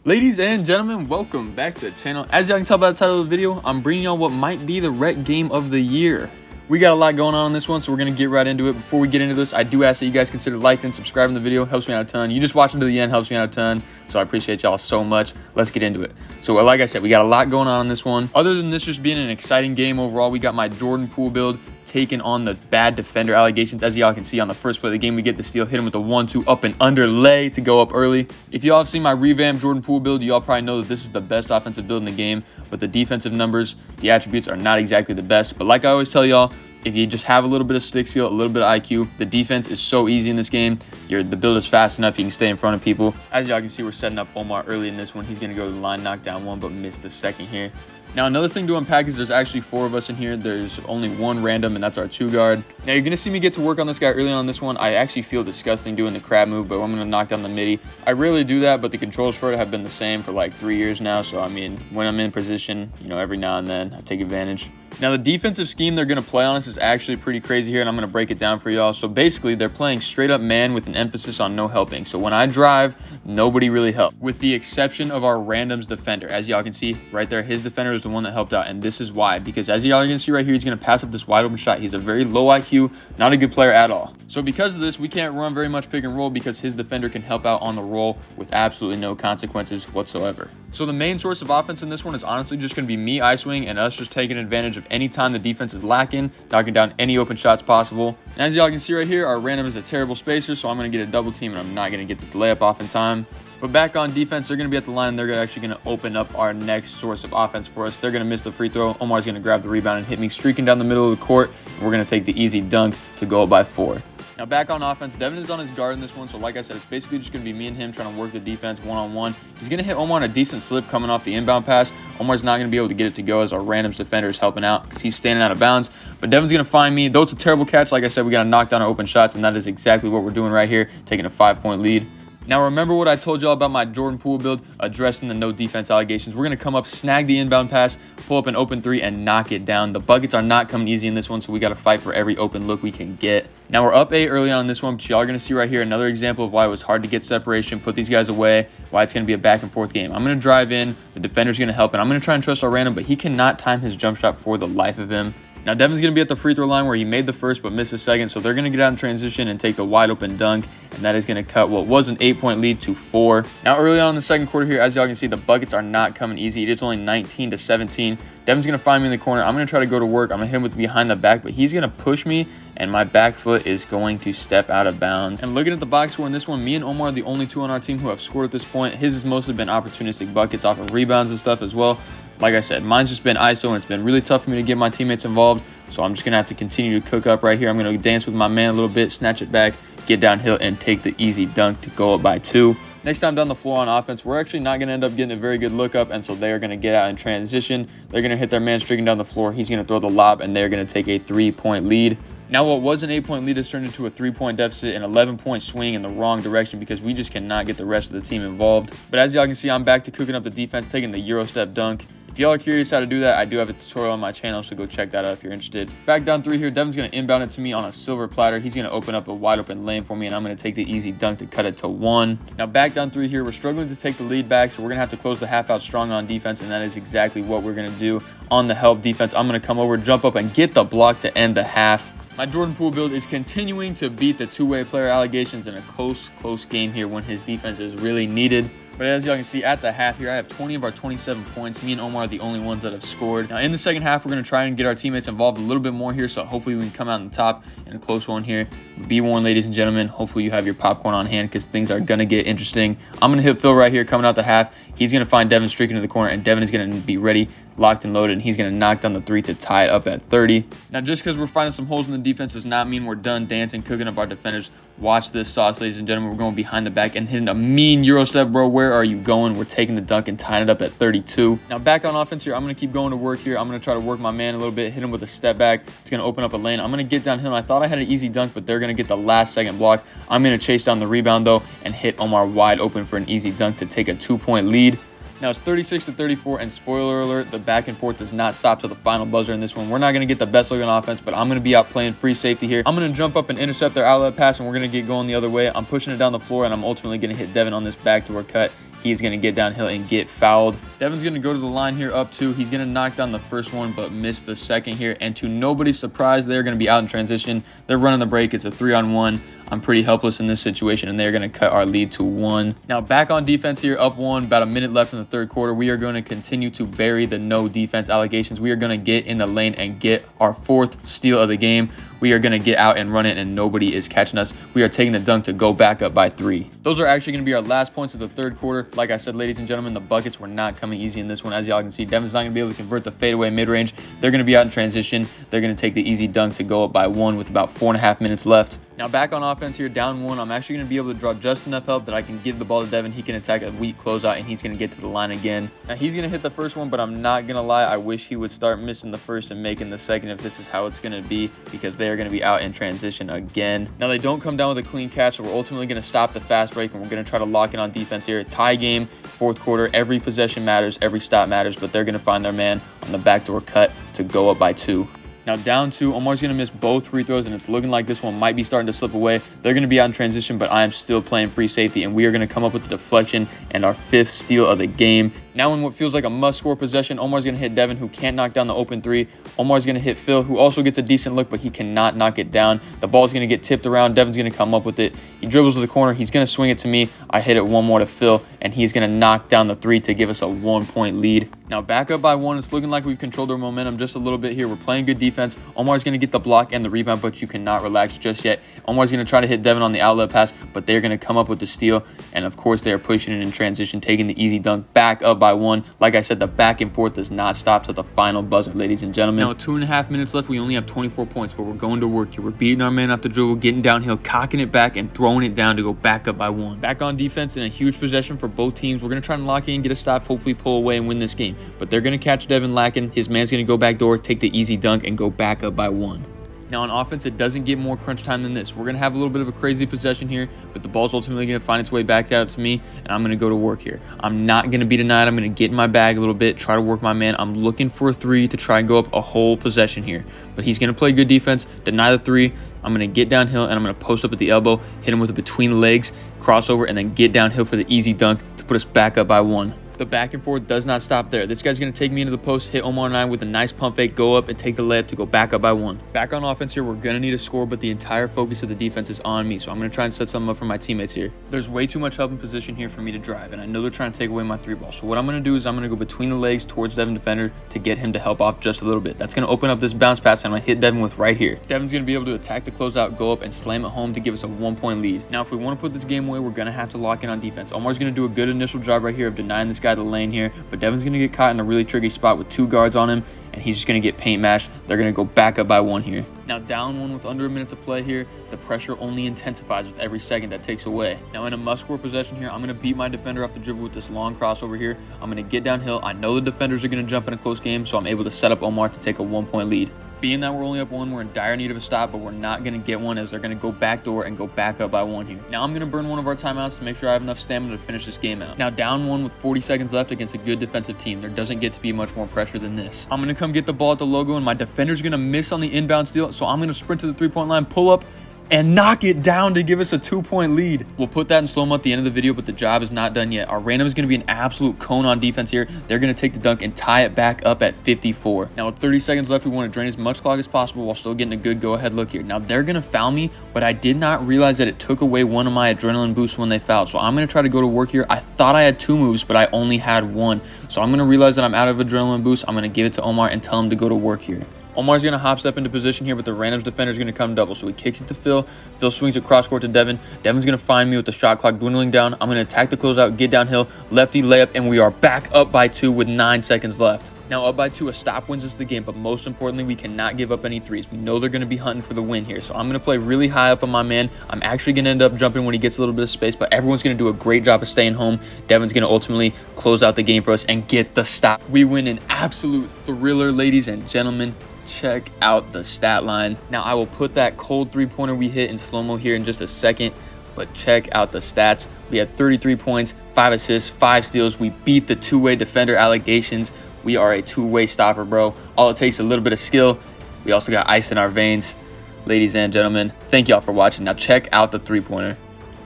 Ladies and gentlemen, welcome back to the channel. As y'all can tell by the title of the video, I'm bringing y'all what might be the rec game of the year. We got a lot going on this one, so we're going to get right into it. Before we get into this, I do ask that you guys consider liking and subscribing to the video. Helps me out a ton. You just watching to the end helps me out a ton, so I appreciate y'all so much. Let's get into it. So like I said, we got a lot going on this one. Other than this just being an exciting game overall, we got my Jordan Poole build taking on the bad defender allegations. As y'all can see on the first play of the game, we get the steal, hit him with a 1-2 up and under lay to go up early. If y'all have seen my revamped Jordan Poole build, y'all probably know that this is the best offensive build in the game, but the defensive numbers, the attributes are not exactly the best. But like I always tell y'all, if you just have a little bit of stick skill, a little bit of IQ, the defense is so easy in this game. The build is fast enough. You can stay in front of people. As y'all can see, we're setting up Omar early in this one. He's going to go to the line, knock down one, but miss the second here. Now, another thing to unpack is there's actually 4 of us in here. There's only 1 random, and that's our 2 guard. Now, you're going to see me get to work on this guy early on this one. I actually feel disgusting doing the crab move, but I'm going to knock down the midi. I rarely do that, but the controls for it have been the same for like 3 years now. So, I mean, when I'm in position, every now and then I take advantage. Now, the defensive scheme they're going to play on us is actually pretty crazy here, and I'm going to break it down for y'all. So, basically, they're playing straight up man with an emphasis on no helping. So, when I drive, nobody really helped, with the exception of our randoms defender. As y'all can see right there, his defender is the one that helped out, and this is why. Because as y'all can see right here, he's going to pass up this wide open shot. He's a very low IQ, not a good player at all. So, because of this, we can't run very much pick and roll because his defender can help out on the roll with absolutely no consequences whatsoever. So, the main source of offense in this one is honestly just going to be me isoing and us just taking advantage of any time the defense is lacking, knocking down any open shots possible. And as y'all can see right here, our random is a terrible spacer, so I'm going to get a double team and I'm not going to get this layup off in time. But back on defense, they're going to be at the line and they're actually going to open up our next source of offense for us. They're going to miss the free throw. Omar's going to grab the rebound and hit me streaking down the middle of the court. And we're going to take the easy dunk to go up by 4. Now, back on offense, Devin is on his guard in this one. So, like I said, it's basically just going to be me and him trying to work the defense one-on-one. He's going to hit Omar on a decent slip coming off the inbound pass. Omar's not going to be able to get it to go as our randoms defender is helping out because he's standing out of bounds. But Devin's going to find me. Though it's a terrible catch, like I said, we got to knock down our open shots, and that is exactly what we're doing right here, taking a 5-point lead. Now, remember what I told y'all about my Jordan Poole build, addressing the no defense allegations. We're going to come up, snag the inbound pass, pull up an open 3, and knock it down. The buckets are not coming easy in this one, so we got to fight for every open look we can get. Now, we're up 8 early on in this one, but y'all are going to see right here another example of why it was hard to get separation, put these guys away, why it's going to be a back and forth game. I'm going to drive in, the defender's going to help, and I'm going to try and trust our random, but he cannot time his jump shot for the life of him. Now, Devin's going to be at the free throw line where he made the first but missed the second, so they're going to get out in transition and take the wide open dunk, and that is going to cut what was an 8-point lead to 4. Now, early on in the second quarter here, as y'all can see, the buckets are not coming easy. It's only 19-17. Devin's going to find me in the corner. I'm going to try to go to work. I'm going to hit him with behind the back, but he's going to push me, and my back foot is going to step out of bounds. And looking at the box score in this one, me and Omar are the only 2 on our team who have scored at this point. His has mostly been opportunistic buckets off of rebounds and stuff as well. Like I said, mine's just been ISO, and it's been really tough for me to get my teammates involved. So I'm just going to have to continue to cook up right here. I'm going to dance with my man a little bit, snatch it back, get downhill, and take the easy dunk to go up by 2. Next time down the floor on offense, we're actually not going to end up getting a very good look up, and so they are going to get out in transition. They're going to hit their man streaking down the floor. He's going to throw the lob, and they're going to take a 3-point lead. Now, what was an 8-point lead has turned into a 3-point deficit, an 11-point swing in the wrong direction because we just cannot get the rest of the team involved. But as y'all can see, I'm back to cooking up the defense, taking the Euro step dunk. If y'all are curious how to do that, I do have a tutorial on my channel, so go check that out if you're interested. Back down 3 here, Devin's going to inbound it to me on a silver platter. He's going to open up a wide open lane for me, and I'm going to take the easy dunk to cut it to 1. Now, back down 3 here, we're struggling to take the lead back, so we're going to have to close the half out strong on defense, and that is exactly what we're going to do on the help defense. I'm going to come over, jump up, and get the block to end the half. My Jordan Poole build is continuing to beat the two-way player allegations in a close game here when his defense is really needed. But as y'all can see at the half here, I have 20 of our 27 points. Me and Omar are the only ones that have scored. Now, in the second half, we're going to try and get our teammates involved a little bit more here, so hopefully we can come out on top in a close one here. Be warned, ladies and gentlemen, hopefully you have your popcorn on hand because things are going to get interesting. I'm going to hit Phil right here coming out the half. He's going to find Devin streaking to the corner, and Devin is going to be ready, locked and loaded, and he's going to knock down the 3 to tie it up at 30. Now, just because we're finding some holes in the defense does not mean we're done dancing, cooking up our defenders. Watch this sauce, ladies and gentlemen. We're going behind the back and hitting a mean Euro step, bro. Where are you going? We're taking the dunk and tying it up at 32. Now, back on offense here, I'm going to keep going to work here. I'm going to try to work my man a little bit, hit him with a step back. It's going to open up a lane. I'm going to get downhill. I thought I had an easy dunk, but they're going to get the last second block. I'm going to chase down the rebound, though, and hit Omar wide open for an easy dunk to take a 2-point lead. Now it's 36-34, and spoiler alert, the back and forth does not stop till the final buzzer in this one. We're not going to get the best look on offense, but I'm going to be out playing free safety here. I'm going to jump up and intercept their outlet pass, and we're going to get going the other way. I'm pushing it down the floor, and I'm ultimately going to hit Devin on this backdoor cut. he's going to get downhill and get fouled. Devin's going to go to the line here up 2. He's going to knock down the first one, but miss the second here. And to nobody's surprise, they're going to be out in transition. They're running the break. It's a 3-on-1. I'm pretty helpless in this situation, and they're going to cut our lead to 1. Now, back on defense here, up 1, about a minute left in the third quarter. We are going to continue to bury the no defense allegations. We are going to get in the lane and get our 4th steal of the game. We are going to get out and run it, and nobody is catching us. We are taking the dunk to go back up by 3. Those are actually going to be our last points of the third quarter. Like I said, ladies and gentlemen, the buckets were not coming easy in this one. As y'all can see, Devin's not going to be able to convert the fadeaway mid-range. They're going to be out in transition. They're going to take the easy dunk to go up by 1 with about 4.5 minutes left. Now, back on offense here, down 1, I'm actually going to be able to draw just enough help that I can give the ball to Devin. He can attack a weak closeout, and he's going to get to the line again. Now, he's going to hit the first one, but I'm not going to lie. I wish he would start missing the first and making the second if this is how it's going to be, because they are going to be out in transition again. Now, they don't come down with a clean catch, so we're ultimately going to stop the fast break, and we're going to try to lock in on defense here. Tie game, fourth quarter. Every possession matters. Every stop matters, but they're going to find their man on the backdoor cut to go up by 2. Now, down 2, Omar's going to miss both free throws, and it's looking like this one might be starting to slip away. They're going to be out in transition, but I am still playing free safety, and we are going to come up with the deflection and our 5th steal of the game. Now, in what feels like a must-score possession, Omar's going to hit Devin, who can't knock down the open 3. Omar's going to hit Phil, who also gets a decent look, but he cannot knock it down. The ball's going to get tipped around. Devin's going to come up with it. He dribbles to the corner. He's going to swing it to me. I hit it one more to Phil, and he's going to knock down the 3 to give us a 1-point lead. Now, back up by 1. It's looking like we've controlled our momentum just a little bit here. We're playing good defense. Omar's going to get the block and the rebound, but you cannot relax just yet. Omar's going to try to hit Devin on the outlet pass, but they're going to come up with the steal. And, of course, they are pushing it in transition, taking the easy dunk, back up by 1. Like I said, the back and forth does not stop till the final buzzer, ladies and gentlemen. Now, 2.5 minutes left. We only have 24 points, but we're going to work here. We're beating our man off the dribble, getting downhill, cocking it back, and throwing it down to go back up by 1. Back on defense in a huge possession for both teams. We're going to try and lock in, get a stop, hopefully pull away and win this game. But they're going to catch Devin lacking. His man's going to go back door, take the easy dunk, and go back up by 1. Now, on offense, it doesn't get more crunch time than this. We're going to have a little bit of a crazy possession here, but the ball's ultimately going to find its way back out to me, and I'm going to go to work here. I'm not going to be denied. I'm going to get in my bag a little bit, try to work my man. I'm looking for a 3 to try and go up a whole possession here, but he's going to play good defense, deny the 3. I'm going to get downhill, and I'm going to post up at the elbow, hit him with a between the legs, crossover, and then get downhill for the easy dunk to put us back up by 1. The back and forth does not stop there. This guy's going to take me into the post, hit Omar and I with a nice pump fake, go up and take the layup to go back up by 1. Back on offense here, we're going to need a score, but the entire focus of the defense is on me, so I'm going to try and set something up for my teammates here. There's way too much help in position here for me to drive, and I know they're trying to take away my 3 ball. So what I'm going to do is I'm going to go between the legs towards Devin defender to get him to help off just a little bit. That's going to open up this bounce pass, and I'm going to hit Devin with right here. Devin's going to be able to attack the closeout, go up, and slam it home to give us a 1-point lead. Now, if we want to put this game away, we're going to have to lock in on defense. Omar's going to do a good initial job right here of denying this guy the lane here, but Devin's going to get caught in a really tricky spot with 2 guards on him, and he's just going to get paint mashed. They're going to go back up by 1 here. Now, down 1 with under a minute to play here, the pressure only intensifies with every second that takes away. Now, in a must-score possession here, I'm going to beat my defender off the dribble with this long crossover here. I'm going to get downhill. I know the defenders are going to jump in a close game, so I'm able to set up Omar to take a 1-point lead. Being that we're only up 1, we're in dire need of a stop, but we're not going to get one as they're going to go back door and go back up by 1 here. Now I'm going to burn one of our timeouts to make sure I have enough stamina to finish this game out. Now down 1 with 40 seconds left against a good defensive team. There doesn't get to be much more pressure than this. I'm going to come get the ball at the logo, and my defender's going to miss on the inbound steal, so I'm going to sprint to the 3-point line, pull up, and knock it down to give us a 2-point lead. We'll put that in slow-mo at the end of the video, but the job is not done yet. Our random is going to be an absolute cone on defense here. They're going to take the dunk and tie it back up at 54. Now, with 30 seconds left, we want to drain as much clock as possible while still getting a good go-ahead look here. Now, they're going to foul me, but I did not realize that it took away one of my adrenaline boosts when they fouled. So I'm going to try to go to work here. I thought I had 2 moves, but I only had 1. So I'm going to realize that I'm out of adrenaline boost. I'm going to give it to Omar and tell him to go to work here. Omar's going to hop step into position here, but the randoms defender is going to come double. So he kicks it to Phil. Phil swings it cross court to Devin. Devin's going to find me with the shot clock dwindling down. I'm going to attack the closeout, get downhill, lefty layup, and we are back up by 2 with 9 seconds left. Now, up by 2, a stop wins us the game, but most importantly, we cannot give up any 3s. We know they're going to be hunting for the win here, so I'm going to play really high up on my man. I'm actually going to end up jumping when he gets a little bit of space, but everyone's going to do a great job of staying home. Devin's going to ultimately close out the game for us and get the stop. We win an absolute thriller, ladies and gentlemen. Check out the stat line. Now, I will put that cold 3-pointer we hit in slow-mo here in just a second, but check out the stats. We had 33 points, 5 assists, 5 steals. We beat the 2-way defender allegations. We are a 2-way stopper, bro. All it takes is a little bit of skill. We also got ice in our veins. Ladies and gentlemen, thank y'all for watching. Now check out the 3-pointer.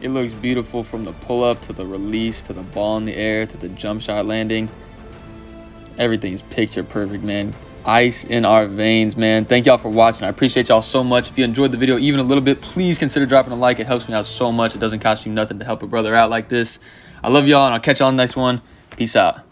It looks beautiful from the pull-up to the release to the ball in the air to the jump shot landing. Everything's picture perfect, man. Ice in our veins, man. Thank y'all for watching. I appreciate y'all so much. If you enjoyed the video even a little bit, please consider dropping a like. It helps me out so much. It doesn't cost you nothing to help a brother out like this. I love y'all, and I'll catch y'all on the next one. Peace out.